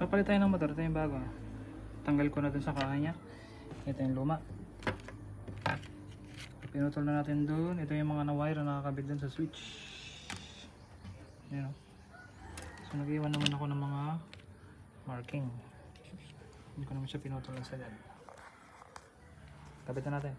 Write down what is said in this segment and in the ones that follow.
Papalit tayo ng motor. Ito yung bago. Tanggal ko na dun sa kaha niya. Ito yung luma. Pinutol na natin dun. Ito yung mga na-wire na nakakabit dun sa switch. Ayan o. So nag-iwan naman ako ng mga marking. Hindi ko naman siya pinutol lang sa dyan. Kabit na natin.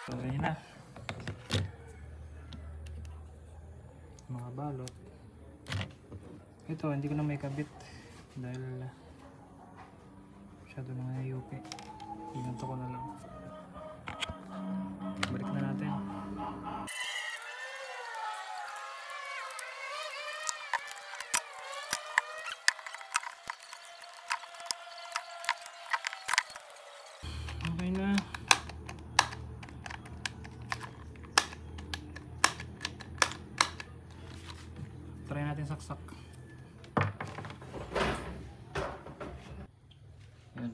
So ganyan na. Mga balot. Ito hindi ko na may kabit dahil masyado na nga yupi. Ginanto ko na lang. Balik na natin. Okay na. Try natin saksak. Ayan.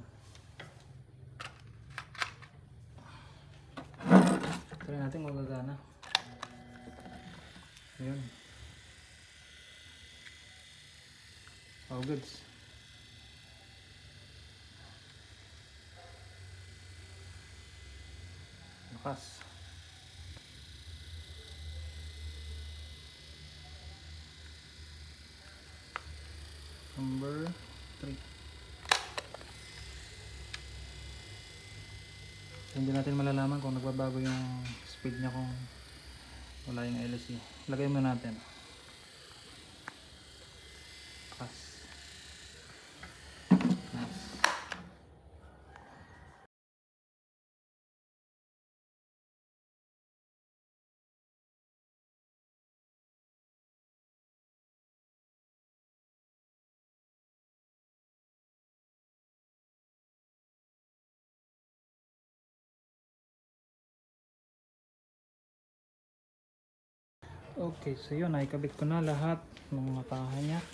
Try natin kung gagana. Ayan. All goods. Lakas. Number 3. Hindi natin malalaman kung nagbabago yung speed niya kung wala yung LSE. Lagay mo natin. Pass. Nice. Okay, so yun, naikabit ko na lahat ng mga kaha niya.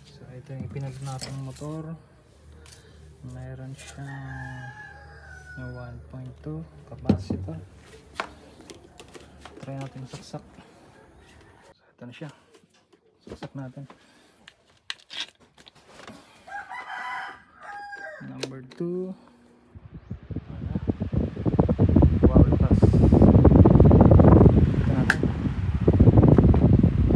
So ito yung ipinag natin motor. Mayroon siyang 1.2 capacitor. Try natin saksak. So ito na siya. Saksak natin. Number 2.